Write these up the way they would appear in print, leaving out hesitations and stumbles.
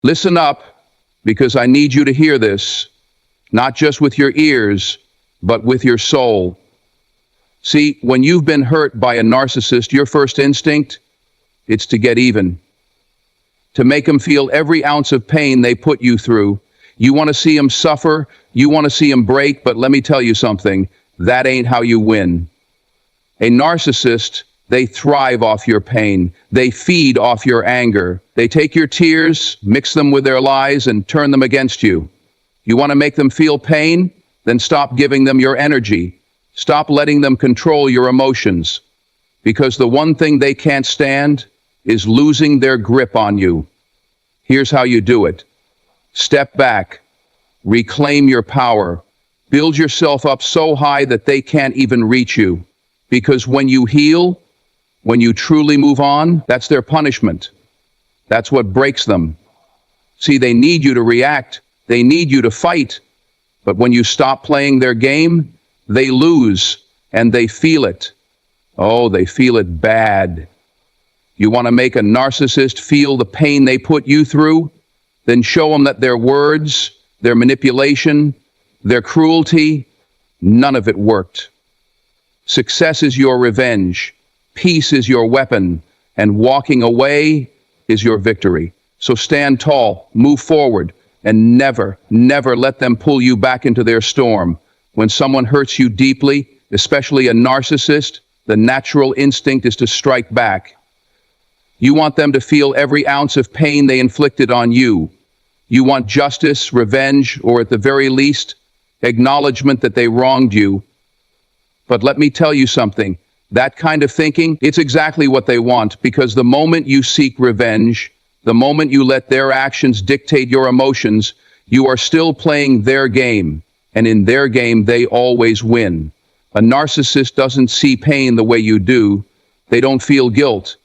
Listen up, because I need you to hear this, not just with your ears, but with your soul. See, when you've been hurt by a narcissist, your first instinct, it's to get even, to make them feel every ounce of pain they put you through. You want to see them suffer, you want to see them break, but let me tell you something, that ain't how you win. A narcissist, they thrive off your pain. They feed off your anger. They take your tears, mix them with their lies, and turn them against you. You want to make them feel pain? Then stop giving them your energy. Stop letting them control your emotions. Because the one thing they can't stand is losing their grip on you. Here's how you do it. Step back. Reclaim your power. Build yourself up so high that they can't even reach you. Because when you heal, when you truly move on, that's their punishment. That's what breaks them. See, they need you to react. They need you to fight. But when you stop playing their game, they lose, and they feel it. Oh, they feel it bad. You want to make a narcissist feel the pain they put you through? Then show them that their words, their manipulation, their cruelty, none of it worked. Success is your revenge. Peace is your weapon, and walking away is your victory. So stand tall, move forward, and never, never let them pull you back into their storm. When someone hurts you deeply, especially a narcissist, the natural instinct is to strike back. You want them to feel every ounce of pain they inflicted on you. You want justice, revenge, or at the very least, acknowledgement that they wronged you. But let me tell you something. That kind of thinking, it's exactly what they want, because the moment you seek revenge, the moment you let their actions dictate your emotions, you are still playing their game, and in their game, they always win. A narcissist doesn't see pain the way you do. They don't feel guilt.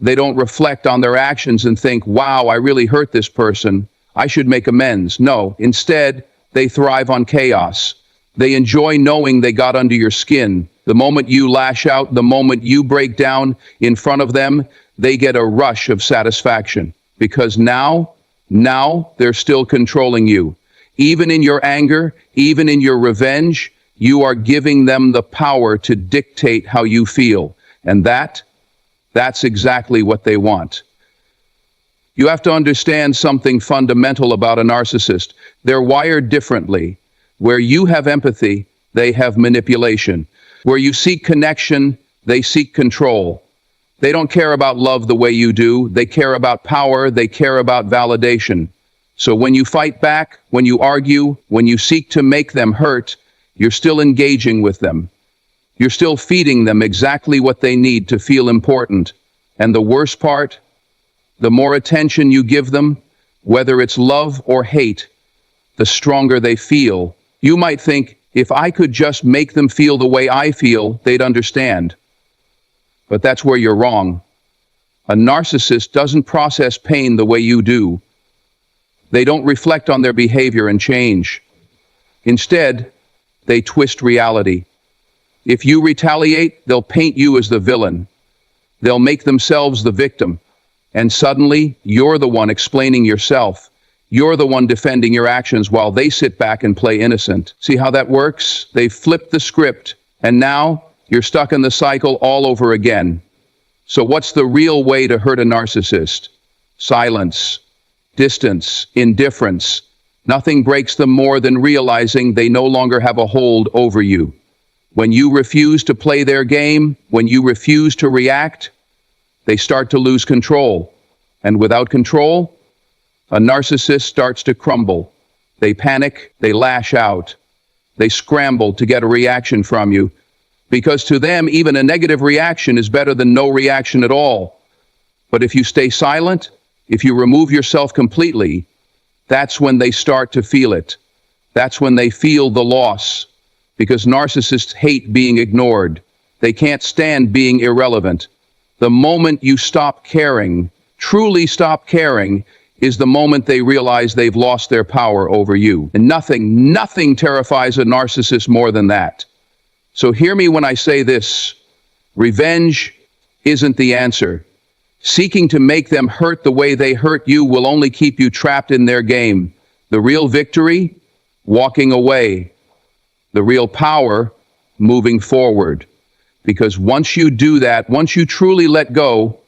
They don't reflect on their actions and think, wow, I really hurt this person. I should make amends. No, instead, they thrive on chaos. They enjoy knowing they got under your skin. The moment you lash out, the moment you break down in front of them, they get a rush of satisfaction. Because now they're still controlling you. Even in your anger, even in your revenge, you are giving them the power to dictate how you feel. And that's exactly what they want. You have to understand something fundamental about a narcissist. They're wired differently. Where you have empathy, they have manipulation. Where you seek connection, they seek control. They don't care about love the way you do. They care about power. They care about validation. So when you fight back, when you argue, when you seek to make them hurt, you're still engaging with them. You're still feeding them exactly what they need to feel important. And the worst part, the more attention you give them, whether it's love or hate, the stronger they feel. You might think, if I could just make them feel the way I feel, they'd understand. But that's where you're wrong. A narcissist doesn't process pain the way you do. They don't reflect on their behavior and change. Instead, they twist reality. If you retaliate, they'll paint you as the villain. They'll make themselves the victim. And suddenly, you're the one explaining yourself. You're the one defending your actions while they sit back and play innocent. See how that works? They've flipped the script, and now you're stuck in the cycle all over again. So what's the real way to hurt a narcissist? Silence, distance, indifference. Nothing breaks them more than realizing they no longer have a hold over you. When you refuse to play their game, when you refuse to react, they start to lose control. And without control, a narcissist starts to crumble. They panic, they lash out, they scramble to get a reaction from you. Because to them, even a negative reaction is better than no reaction at all. But if you stay silent, if you remove yourself completely, that's when they start to feel it. That's when they feel the loss. Because narcissists hate being ignored. They can't stand being irrelevant. The moment you stop caring, truly stop caring, is the moment they realize they've lost their power over you. And nothing terrifies a narcissist more than that. So hear me when I say this. Revenge isn't the answer. Seeking to make them hurt the way they hurt you will only keep you trapped in their game. The real victory? Walking away. The real power? Moving forward. Because once you do that, once you truly let go,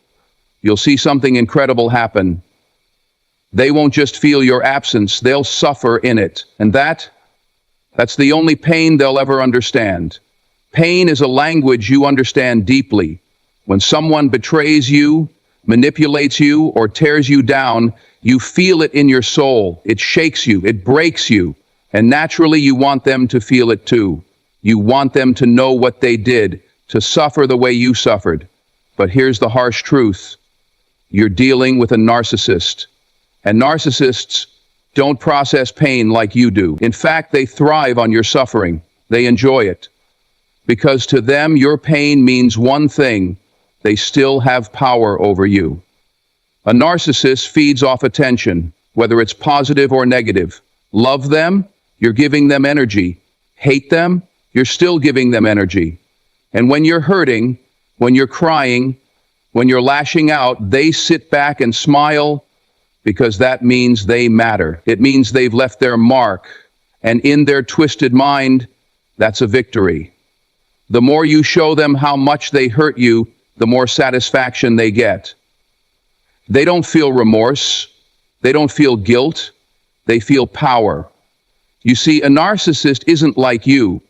you'll see something incredible happen. They won't just feel your absence, they'll suffer in it. And that's the only pain they'll ever understand. Pain is a language you understand deeply. When someone betrays you, manipulates you, or tears you down, you feel it in your soul. It shakes you, it breaks you, and naturally you want them to feel it too. You want them to know what they did, to suffer the way you suffered. But here's the harsh truth. You're dealing with a narcissist. And narcissists don't process pain like you do. In fact, they thrive on your suffering. They enjoy it. Because to them, your pain means one thing: they still have power over you. A narcissist feeds off attention, whether it's positive or negative. Love them, you're giving them energy. Hate them, you're still giving them energy. And when you're hurting, when you're crying, when you're lashing out, they sit back and smile, because that means they matter. It means they've left their mark. And in their twisted mind, that's a victory. The more you show them how much they hurt you, the more satisfaction they get. They don't feel remorse. They don't feel guilt. They feel power. You see, a narcissist isn't like you.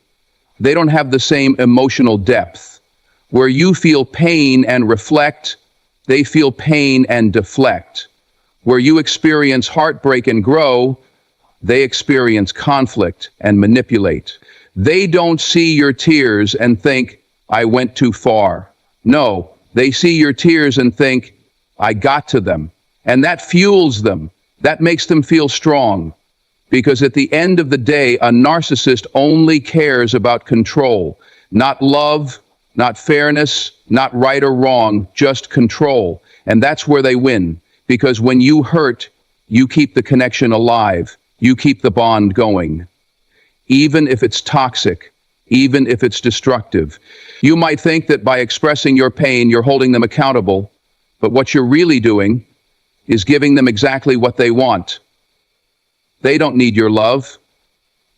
They don't have the same emotional depth. Where you feel pain and reflect, they feel pain and deflect. Where you experience heartbreak and grow, they experience conflict and manipulate. They don't see your tears and think, I went too far. No, they see your tears and think, I got to them. And that fuels them. That makes them feel strong. Because at the end of the day, a narcissist only cares about control. Not love, not fairness, not right or wrong, just control. And that's where they win. Because when you hurt, you keep the connection alive. You keep the bond going. Even if it's toxic, even if it's destructive. You might think that by expressing your pain, you're holding them accountable. But what you're really doing is giving them exactly what they want. They don't need your love.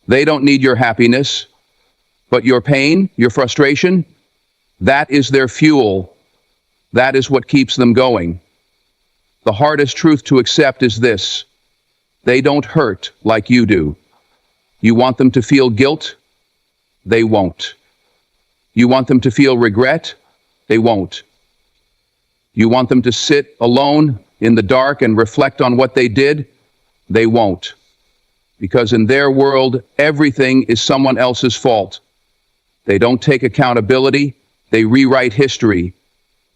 They don't need your happiness. But your pain, your frustration, that is their fuel. That is what keeps them going. The hardest truth to accept is this: they don't hurt like you do. You want them to feel guilt? They won't. You want them to feel regret? They won't. You want them to sit alone in the dark and reflect on what they did? They won't. Because in their world, everything is someone else's fault. They don't take accountability. They rewrite history.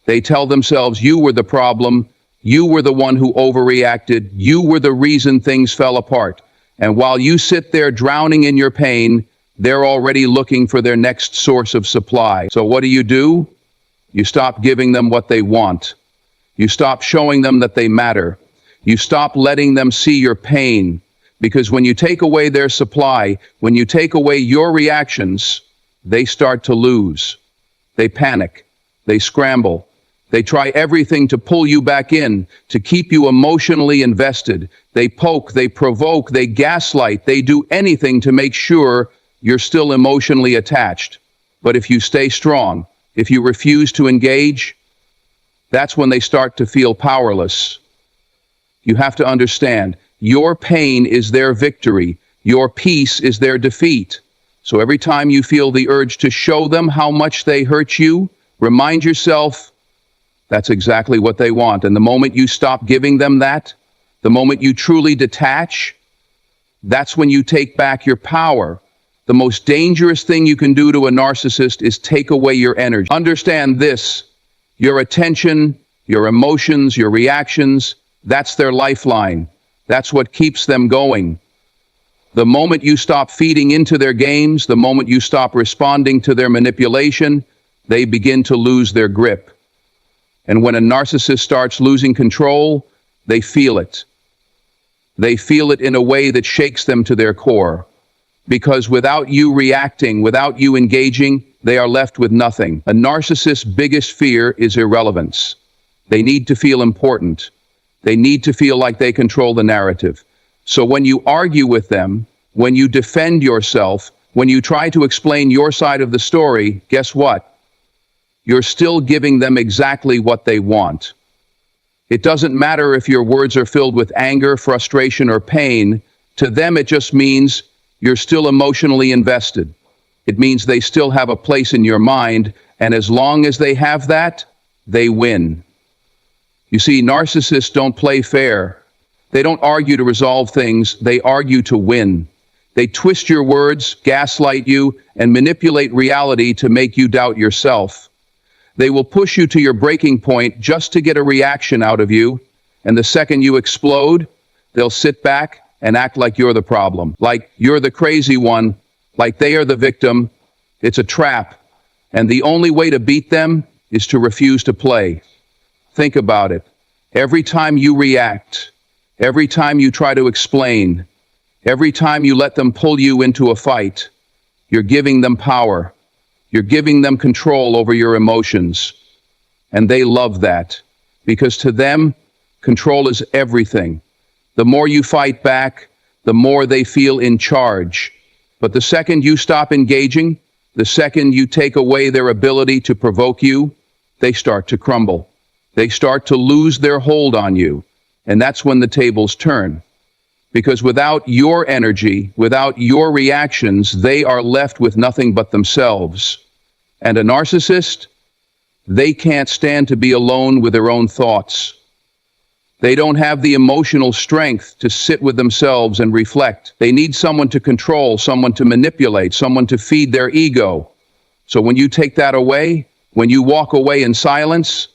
They tell themselves, you were the problem. You were the one who overreacted. You were the reason things fell apart. And while you sit there drowning in your pain, they're already looking for their next source of supply. So what do? You stop giving them what they want. You stop showing them that they matter. You stop letting them see your pain. Because when you take away their supply, when you take away your reactions, they start to lose. They panic. They scramble. They try everything to pull you back in, to keep you emotionally invested. They poke, they provoke, they gaslight, they do anything to make sure you're still emotionally attached. But if you stay strong, if you refuse to engage, that's when they start to feel powerless. You have to understand, your pain is their victory. Your peace is their defeat. So every time you feel the urge to show them how much they hurt you, remind yourself, that's exactly what they want. And the moment you stop giving them that, the moment you truly detach, that's when you take back your power. The most dangerous thing you can do to a narcissist is take away your energy. Understand this: your attention, your emotions, your reactions, that's their lifeline. That's what keeps them going. The moment you stop feeding into their games, the moment you stop responding to their manipulation, they begin to lose their grip. And when a narcissist starts losing control, they feel it. They feel it in a way that shakes them to their core. Because without you reacting, without you engaging, they are left with nothing. A narcissist's biggest fear is irrelevance. They need to feel important. They need to feel like they control the narrative. So when you argue with them, when you defend yourself, when you try to explain your side of the story, guess what? You're still giving them exactly what they want. It doesn't matter if your words are filled with anger, frustration, or pain. To them, it just means you're still emotionally invested. It means they still have a place in your mind, and as long as they have that, they win. You see, narcissists don't play fair. They don't argue to resolve things, they argue to win. They twist your words, gaslight you, and manipulate reality to make you doubt yourself. They will push you to your breaking point just to get a reaction out of you, and the second you explode, they'll sit back and act like you're the problem, like you're the crazy one, like they are the victim. It's a trap, and the only way to beat them is to refuse to play. Think about it. Every time you react, every time you try to explain, every time you let them pull you into a fight, you're giving them power. You're giving them control over your emotions. And they love that, because to them, control is everything. The more you fight back, the more they feel in charge. But the second you stop engaging, the second you take away their ability to provoke you, they start to crumble. They start to lose their hold on you. And that's when the tables turn. Because without your energy, without your reactions, they are left with nothing but themselves. And a narcissist, they can't stand to be alone with their own thoughts. They don't have the emotional strength to sit with themselves and reflect. They need someone to control, someone to manipulate, someone to feed their ego. So when you take that away, when you walk away in silence,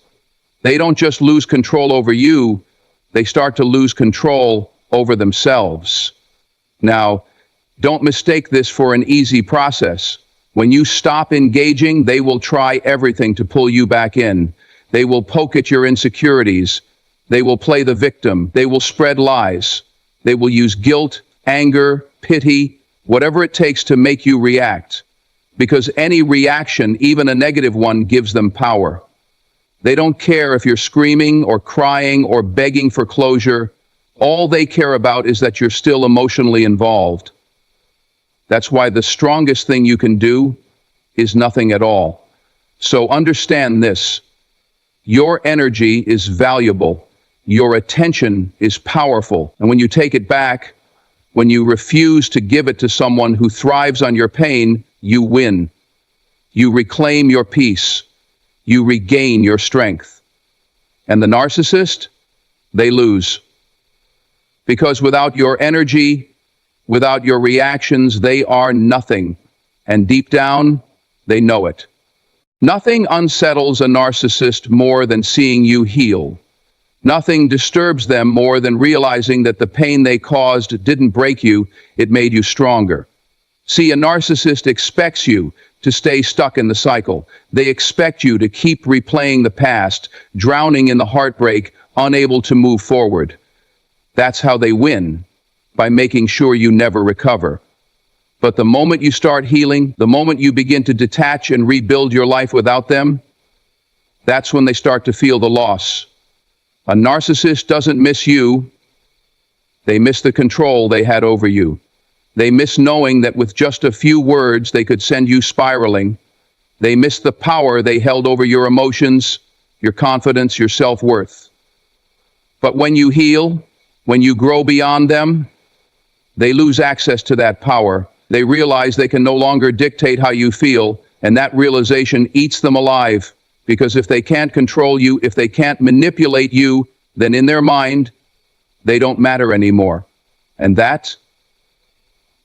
they don't just lose control over you, they start to lose control over themselves. Now, don't mistake this for an easy process. When you stop engaging, they will try everything to pull you back in. They will poke at your insecurities. They will play the victim. They will spread lies. They will use guilt, anger, pity, whatever it takes to make you react. Because any reaction, even a negative one, gives them power. They don't care if you're screaming or crying or begging for closure. All they care about is that you're still emotionally involved. That's why the strongest thing you can do is nothing at all. So understand this. Your energy is valuable. Your attention is powerful. And when you take it back, when you refuse to give it to someone who thrives on your pain, you win. You reclaim your peace. You regain your strength. And the narcissist, they lose. Because without your energy, without your reactions, they are nothing. And deep down, they know it. Nothing unsettles a narcissist more than seeing you heal. Nothing disturbs them more than realizing that the pain they caused didn't break you, it made you stronger. See, a narcissist expects you to stay stuck in the cycle. They expect you to keep replaying the past, drowning in the heartbreak, unable to move forward. That's how they win, by making sure you never recover. But the moment you start healing, the moment you begin to detach and rebuild your life without them, that's when they start to feel the loss. A narcissist doesn't miss you. They miss the control they had over you. They miss knowing that with just a few words they could send you spiraling. They miss the power they held over your emotions, your confidence, your self-worth. But when you heal, when you grow beyond them, they lose access to that power. They realize they can no longer dictate how you feel, and that realization eats them alive. Because if they can't control you, if they can't manipulate you, then in their mind, they don't matter anymore. And that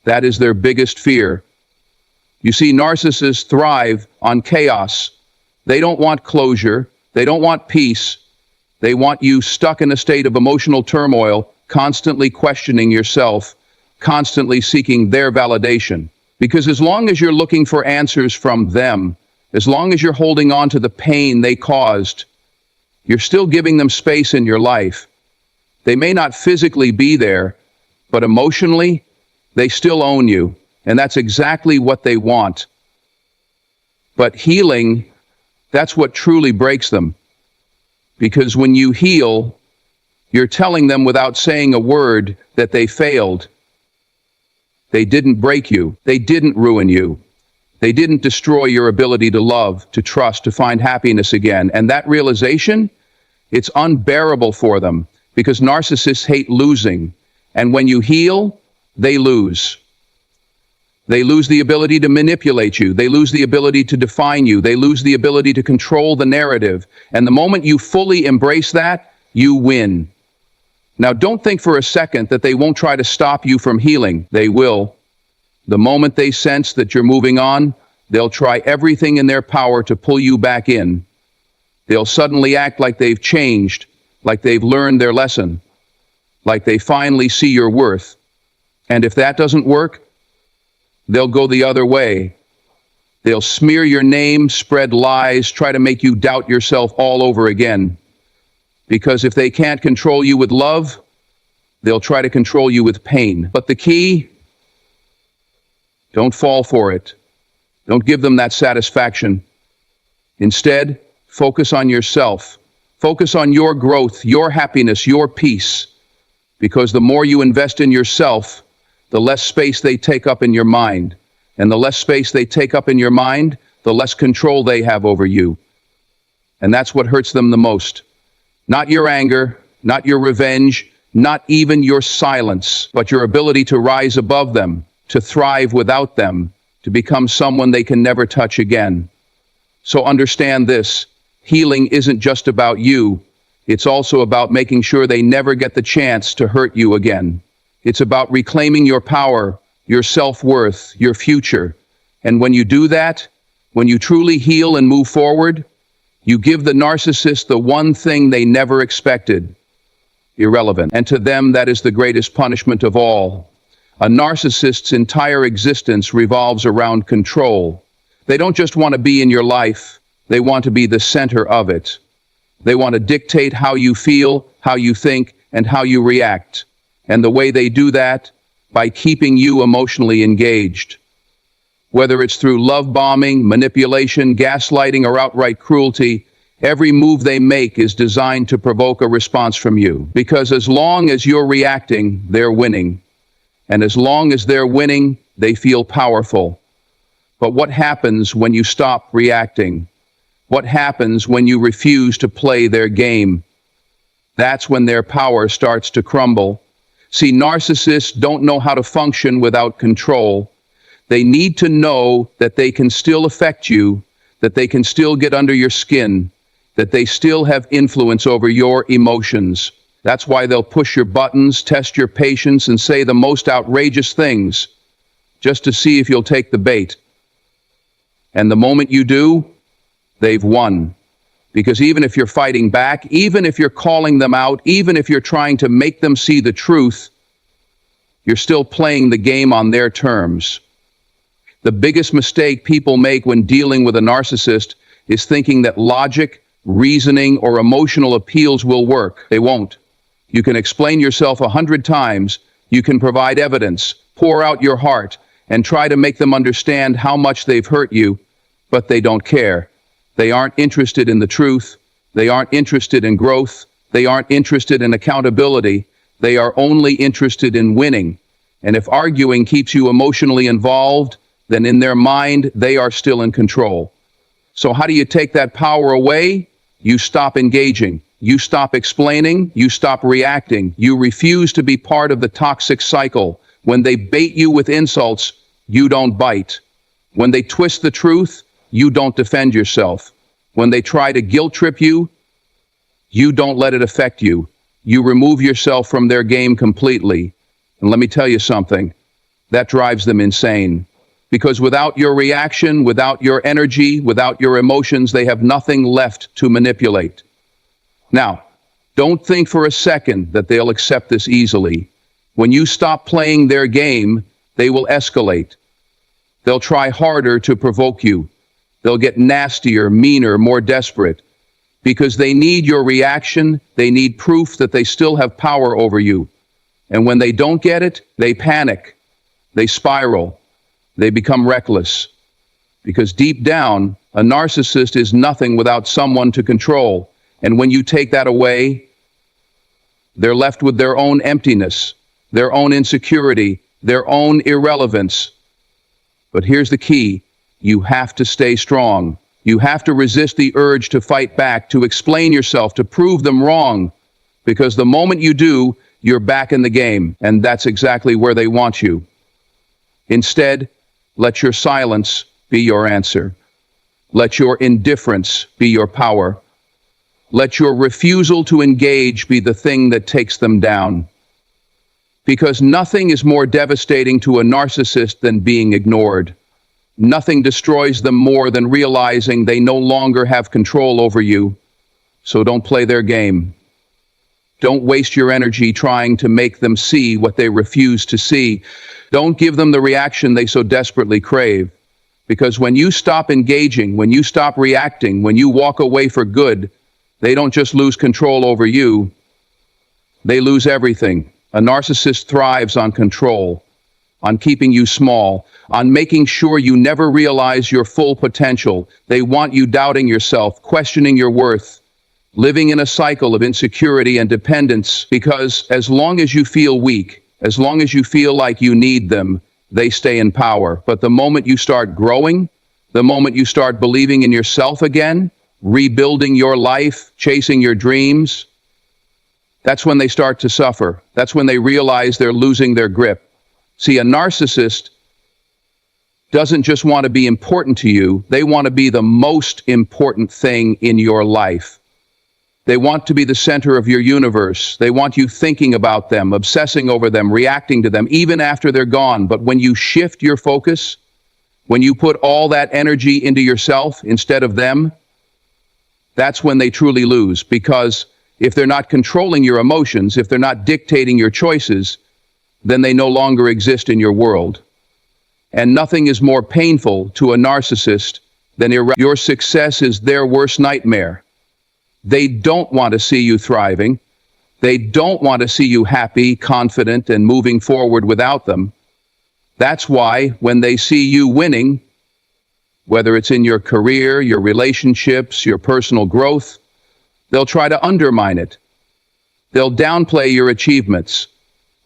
is their biggest fear. You see, narcissists thrive on chaos. They don't want closure. They don't want peace. They want you stuck in a state of emotional turmoil, constantly questioning yourself, constantly seeking their validation. Because as long as you're looking for answers from them, as long as you're holding on to the pain they caused, you're still giving them space in your life. They may not physically be there, but emotionally, they still own you. And that's exactly what they want. But healing, that's what truly breaks them. Because when you heal, you're telling them without saying a word that they failed. They didn't break you. They didn't ruin you. They didn't destroy your ability to love, to trust, to find happiness again. And that realization, it's unbearable for them because narcissists hate losing. And when you heal, they lose. They lose the ability to manipulate you. They lose the ability to define you. They lose the ability to control the narrative. And the moment you fully embrace that, you win. Now, don't think for a second that they won't try to stop you from healing. They will. The moment they sense that you're moving on, they'll try everything in their power to pull you back in. They'll suddenly act like they've changed, like they've learned their lesson, like they finally see your worth. And if that doesn't work, they'll go the other way. They'll smear your name, spread lies, try to make you doubt yourself all over again. Because if they can't control you with love, they'll try to control you with pain. But the key, don't fall for it. Don't give them that satisfaction. Instead, focus on yourself. Focus on your growth, your happiness, your peace. Because the more you invest in yourself, the less space they take up in your mind. And the less space they take up in your mind, the less control they have over you. And that's what hurts them the most. Not your anger, not your revenge, not even your silence, but your ability to rise above them, to thrive without them, to become someone they can never touch again. So understand this, healing isn't just about you. It's also about making sure they never get the chance to hurt you again. It's about reclaiming your power, your self-worth, your future. And when you do that, when you truly heal and move forward, you give the narcissist the one thing they never expected: irrelevant. And to them, that is the greatest punishment of all. A narcissist's entire existence revolves around control. They don't just want to be in your life, they want to be the center of it. They want to dictate how you feel, how you think, and how you react. And the way they do that, by keeping you emotionally engaged. Whether it's through love bombing, manipulation, gaslighting, or outright cruelty, every move they make is designed to provoke a response from you. Because as long as you're reacting, they're winning. And as long as they're winning, they feel powerful. But what happens when you stop reacting? What happens when you refuse to play their game? That's when their power starts to crumble. See, narcissists don't know how to function without control. They need to know that they can still affect you, that they can still get under your skin, that they still have influence over your emotions. That's why they'll push your buttons, test your patience, and say the most outrageous things, just to see if you'll take the bait. And the moment you do, they've won. Because even if you're fighting back, even if you're calling them out, even if you're trying to make them see the truth, you're still playing the game on their terms. The biggest mistake people make when dealing with a narcissist is thinking that logic, reasoning, or emotional appeals will work. They won't. You can explain yourself 100 times, you can provide evidence, pour out your heart, and try to make them understand how much they've hurt you, but they don't care. They aren't interested in the truth. They aren't interested in growth. They aren't interested in accountability. They are only interested in winning. And if arguing keeps you emotionally involved, then in their mind, they are still in control. So how do you take that power away? You stop engaging. You stop explaining. You stop reacting. You refuse to be part of the toxic cycle. When they bait you with insults, you don't bite. When they twist the truth, you don't defend yourself. When they try to guilt trip you, you don't let it affect you. You remove yourself from their game completely. And let me tell you something, that drives them insane. Because without your reaction, without your energy, without your emotions, they have nothing left to manipulate. Now, don't think for a second that they'll accept this easily. When you stop playing their game, they will escalate. They'll try harder to provoke you. They'll get nastier, meaner, more desperate. Because they need your reaction, they need proof that they still have power over you. And when they don't get it, they panic. They spiral. They become reckless. Because deep down, a narcissist is nothing without someone to control. And when you take that away, they're left with their own emptiness, their own insecurity, their own irrelevance. But here's the key. You have to stay strong. You have to resist the urge to fight back, to explain yourself, to prove them wrong. Because the moment you do, you're back in the game, and that's exactly where they want you. Instead, let your silence be your answer. Let your indifference be your power. Let your refusal to engage be the thing that takes them down. Because nothing is more devastating to a narcissist than being ignored. Nothing destroys them more than realizing they no longer have control over you. So don't play their game. Don't waste your energy trying to make them see what they refuse to see. Don't give them the reaction they so desperately crave. Because when you stop engaging, when you stop reacting, when you walk away for good, they don't just lose control over you, they lose everything. A narcissist thrives on control, on keeping you small, on making sure you never realize your full potential. They want you doubting yourself, questioning your worth, living in a cycle of insecurity and dependence, because as long as you feel weak, as long as you feel like you need them, they stay in power. But the moment you start growing, the moment you start believing in yourself again, rebuilding your life, chasing your dreams, that's when they start to suffer. That's when they realize they're losing their grip. See, a narcissist doesn't just want to be important to you, they want to be the most important thing in your life. They want to be the center of your universe. They want you thinking about them, obsessing over them, reacting to them, even after they're gone. But when you shift your focus, when you put all that energy into yourself instead of them, that's when they truly lose. Because if they're not controlling your emotions, if they're not dictating your choices, then they no longer exist in your world. And nothing is more painful to a narcissist than your success is their worst nightmare. They don't want to see you thriving. They don't want to see you happy, confident, and moving forward without them. That's why when they see you winning, whether it's in your career, your relationships, your personal growth, they'll try to undermine it. They'll downplay your achievements.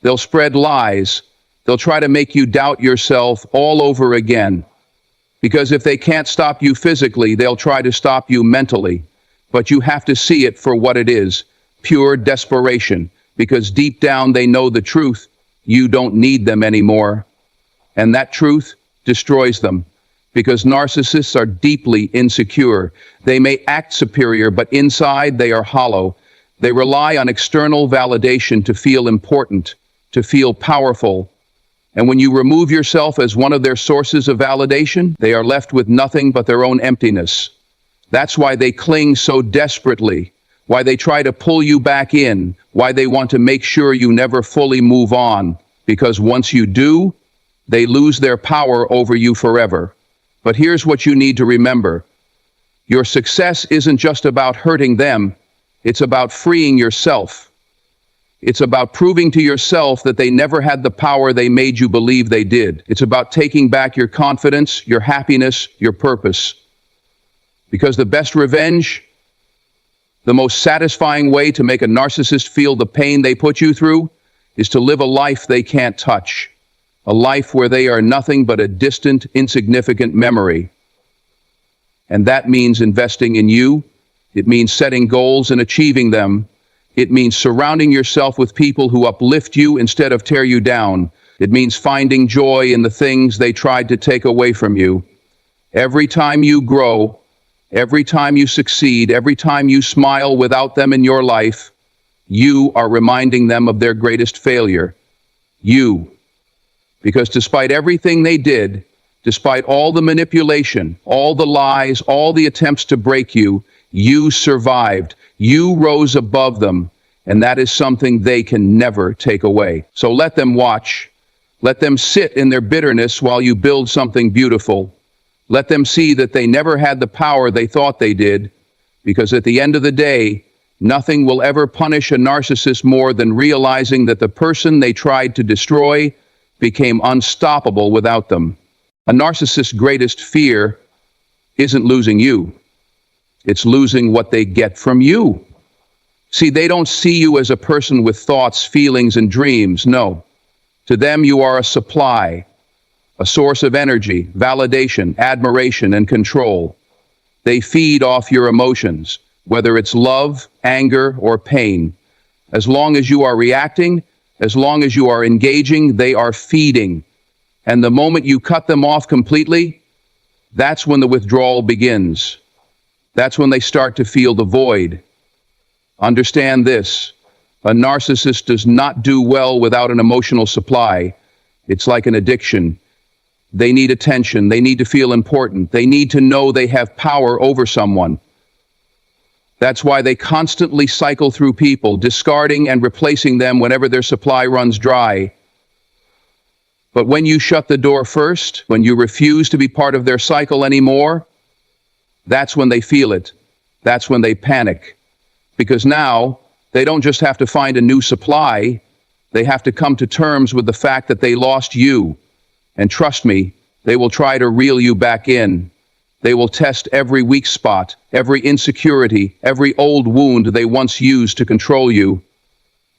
They'll spread lies. They'll try to make you doubt yourself all over again. Because if they can't stop you physically, they'll try to stop you mentally. But you have to see it for what it is, pure desperation. Because deep down they know the truth. You don't need them anymore. And that truth destroys them. Because narcissists are deeply insecure. They may act superior, but inside they are hollow. They rely on external validation to feel important, to feel powerful. And when you remove yourself as one of their sources of validation, they are left with nothing but their own emptiness. That's why they cling so desperately, why they try to pull you back in, why they want to make sure you never fully move on. Because once you do, they lose their power over you forever. But here's what you need to remember. Your success isn't just about hurting them. It's about freeing yourself. It's about proving to yourself that they never had the power they made you believe they did. It's about taking back your confidence, your happiness, your purpose. Because the best revenge, the most satisfying way to make a narcissist feel the pain they put you through, is to live a life they can't touch. A life where they are nothing but a distant, insignificant memory. And that means investing in you. It means setting goals and achieving them. It means surrounding yourself with people who uplift you instead of tear you down. It means finding joy in the things they tried to take away from you. Every time you grow, every time you succeed, every time you smile without them in your life, you are reminding them of their greatest failure. You. Because despite everything they did, despite all the manipulation, all the lies, all the attempts to break you, you survived. You rose above them, and that is something they can never take away. So let them watch. Let them sit in their bitterness while you build something beautiful. Let them see that they never had the power they thought they did, because at the end of the day, nothing will ever punish a narcissist more than realizing that the person they tried to destroy became unstoppable without them. A narcissist's greatest fear isn't losing you. It's losing what they get from you. See, they don't see you as a person with thoughts, feelings, and dreams. No. To them, you are a supply, a source of energy, validation, admiration, and control. They feed off your emotions, whether it's love, anger, or pain. As long as you are reacting, as long as you are engaging, they are feeding. And the moment you cut them off completely, that's when the withdrawal begins. That's when they start to feel the void. Understand this. A narcissist does not do well without an emotional supply. It's like an addiction. They need attention. They need to feel important. They need to know they have power over someone. That's why they constantly cycle through people, discarding and replacing them whenever their supply runs dry. But when you shut the door first, when you refuse to be part of their cycle anymore, that's when they feel it. That's when they panic. Because now, they don't just have to find a new supply, they have to come to terms with the fact that they lost you. And trust me, they will try to reel you back in. They will test every weak spot, every insecurity, every old wound they once used to control you.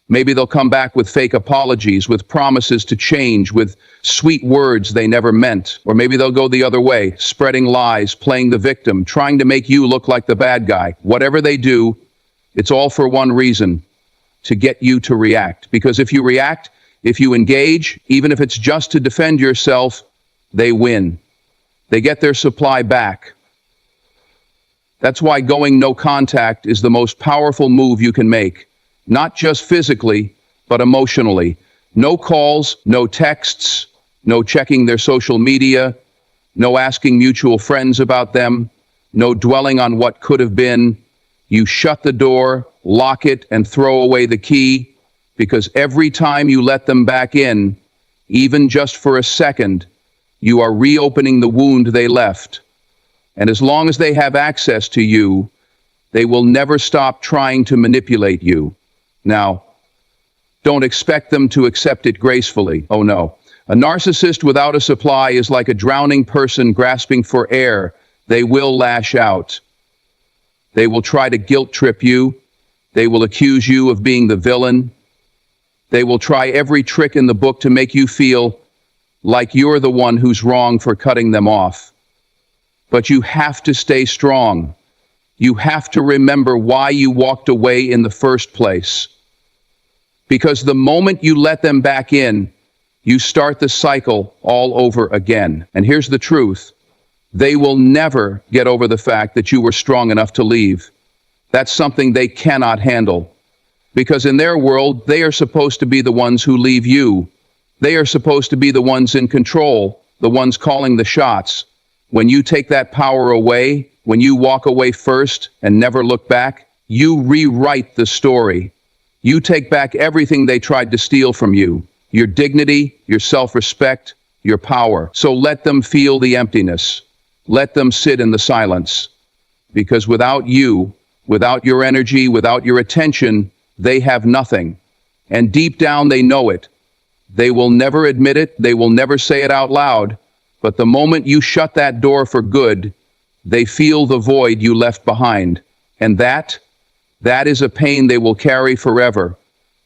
Maybe they'll come back with fake apologies, with promises to change, with sweet words they never meant. Or maybe they'll go the other way, spreading lies, playing the victim, trying to make you look like the bad guy. Whatever they do, it's all for one reason: to get you to react. Because if you react, if you engage, even if it's just to defend yourself, they win. They get their supply back. That's why going no contact is the most powerful move you can make. Not just physically, but emotionally. No calls, no texts, no checking their social media, no asking mutual friends about them, no dwelling on what could have been. You shut the door, lock it, and throw away the key, because every time you let them back in, even just for a second, you are reopening the wound they left. And as long as they have access to you, they will never stop trying to manipulate you. Now, don't expect them to accept it gracefully. Oh no. A narcissist without a supply is like a drowning person grasping for air. They will lash out. They will try to guilt trip you. They will accuse you of being the villain. They will try every trick in the book to make you feel like you're the one who's wrong for cutting them off. But you have to stay strong. You have to remember why you walked away in the first place. Because the moment you let them back in, you start the cycle all over again. And here's the truth. They will never get over the fact that you were strong enough to leave. That's something they cannot handle. Because in their world, they are supposed to be the ones who leave you. They are supposed to be the ones in control, the ones calling the shots. When you take that power away, when you walk away first and never look back, you rewrite the story. You take back everything they tried to steal from you. Your dignity, your self-respect, your power. So let them feel the emptiness. Let them sit in the silence. Because without you, without your energy, without your attention, they have nothing. And deep down they know it. They will never admit it. They will never say it out loud. But the moment you shut that door for good, they feel the void you left behind. And that is a pain they will carry forever.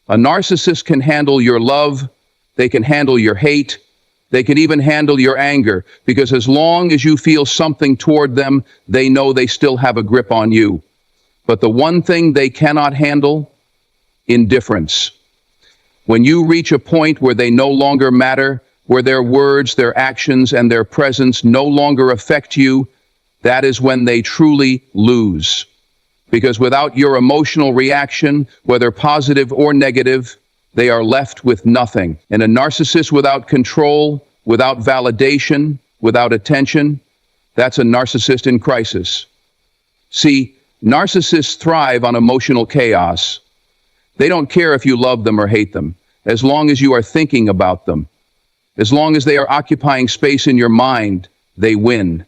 A narcissist can handle your love. They can handle your hate. They can even handle your anger, because as long as you feel something toward them, they know they still have a grip on you. But the one thing they cannot handle: indifference. When you reach a point where they no longer matter, where their words, their actions, and their presence no longer affect you, that is when they truly lose. Because without your emotional reaction, whether positive or negative, they are left with nothing. And a narcissist without control, without validation, without attention, that's a narcissist in crisis. See, narcissists thrive on emotional chaos. They don't care if you love them or hate them, as long as you are thinking about them. As long as they are occupying space in your mind, they win.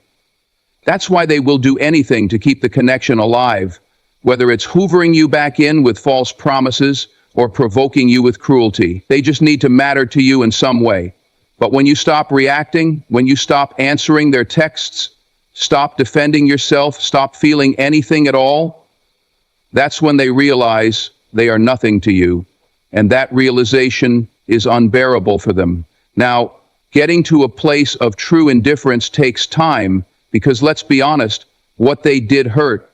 That's why they will do anything to keep the connection alive, whether it's hoovering you back in with false promises or provoking you with cruelty. They just need to matter to you in some way. But when you stop reacting, when you stop answering their texts, stop defending yourself, stop feeling anything at all, that's when they realize they are nothing to you. And that realization is unbearable for them. Now, getting to a place of true indifference takes time because, let's be honest, what they did hurt.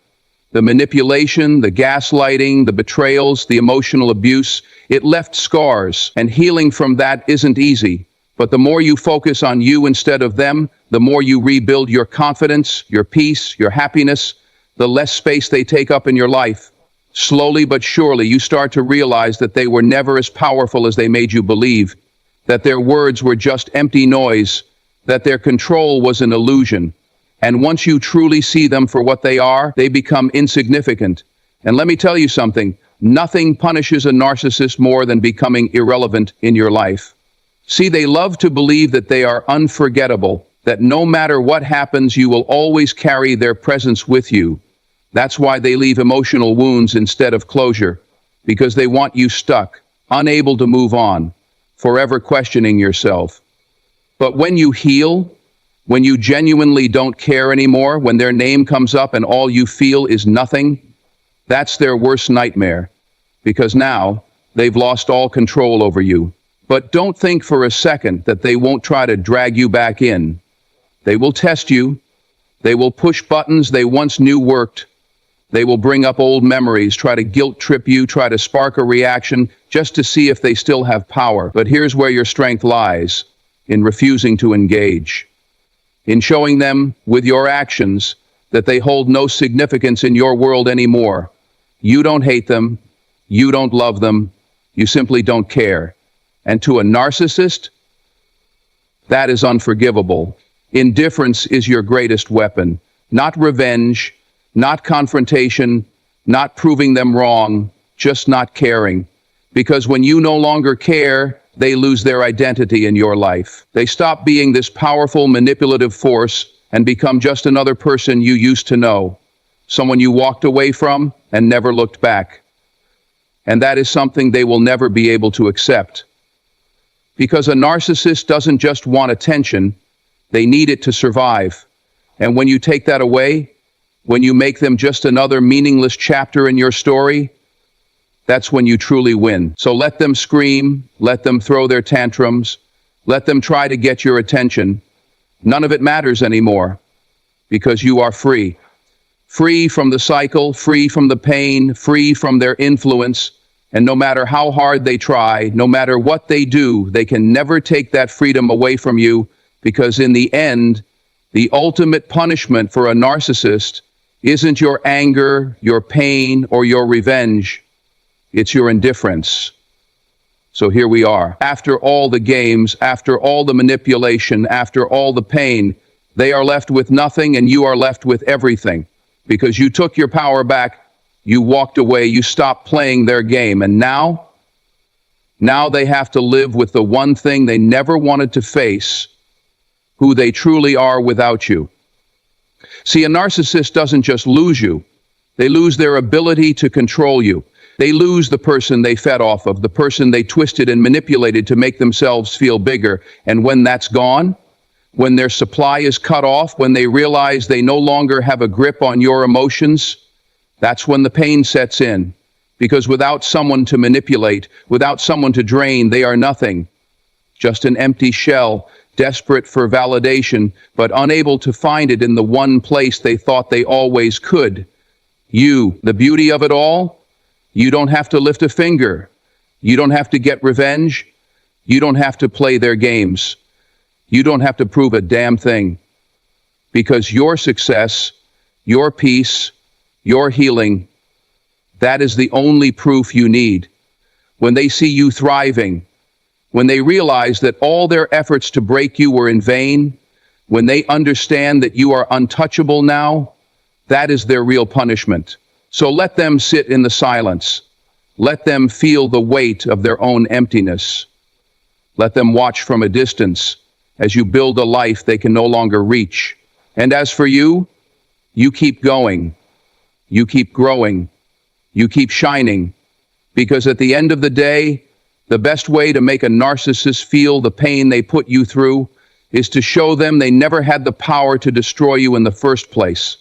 The manipulation, the gaslighting, the betrayals, the emotional abuse, it left scars, and healing from that isn't easy. But the more you focus on you instead of them, the more you rebuild your confidence, your peace, your happiness, the less space they take up in your life. Slowly but surely, you start to realize that they were never as powerful as they made you believe, that their words were just empty noise, that their control was an illusion. And once you truly see them for what they are, they become insignificant. And let me tell you something, nothing punishes a narcissist more than becoming irrelevant in your life. See, they love to believe that they are unforgettable, that no matter what happens, you will always carry their presence with you. That's why they leave emotional wounds instead of closure, because they want you stuck, unable to move on, forever questioning yourself. But when you heal, when you genuinely don't care anymore, when their name comes up and all you feel is nothing, that's their worst nightmare, because now they've lost all control over you. But don't think for a second that they won't try to drag you back in. They will test you. They will push buttons they once knew worked. They will bring up old memories, try to guilt trip you, try to spark a reaction just to see if they still have power. But here's where your strength lies, in refusing to engage, in showing them with your actions that they hold no significance in your world anymore. You don't hate them. You don't love them. You simply don't care. And to a narcissist, that is unforgivable. Indifference is your greatest weapon, not revenge, not confrontation, not proving them wrong, just not caring. Because when you no longer care, they lose their identity in your life. They stop being this powerful, manipulative force and become just another person you used to know, someone you walked away from and never looked back. And that is something they will never be able to accept. Because a narcissist doesn't just want attention, they need it to survive. And when you take that away, when you make them just another meaningless chapter in your story, that's when you truly win. So let them scream, let them throw their tantrums, let them try to get your attention. None of it matters anymore, because you are free. Free from the cycle, free from the pain, free from their influence. And no matter how hard they try, no matter what they do, they can never take that freedom away from you, because in the end, the ultimate punishment for a narcissist isn't your anger, your pain, or your revenge. It's your indifference. So here we are. After all the games, after all the manipulation, after all the pain, they are left with nothing and you are left with everything. Because you took your power back, you walked away, you stopped playing their game, and now they have to live with the one thing they never wanted to face, who they truly are without you. See, a narcissist doesn't just lose you. They lose their ability to control you. They lose the person they fed off of, the person they twisted and manipulated to make themselves feel bigger. And when that's gone, when their supply is cut off, when they realize they no longer have a grip on your emotions, that's when the pain sets in. Because without someone to manipulate, without someone to drain, they are nothing. Just an empty shell, desperate for validation, but unable to find it in the one place they thought they always could. You, the beauty of it all, you don't have to lift a finger. You don't have to get revenge. You don't have to play their games. You don't have to prove a damn thing. Because your success, your peace, your healing, that is the only proof you need. When they see you thriving, when they realize that all their efforts to break you were in vain, when they understand that you are untouchable now, that is their real punishment. So let them sit in the silence. Let them feel the weight of their own emptiness. Let them watch from a distance as you build a life they can no longer reach. And as for you, you keep going. You keep growing. You keep shining. Because at the end of the day, the best way to make a narcissist feel the pain they put you through is to show them they never had the power to destroy you in the first place.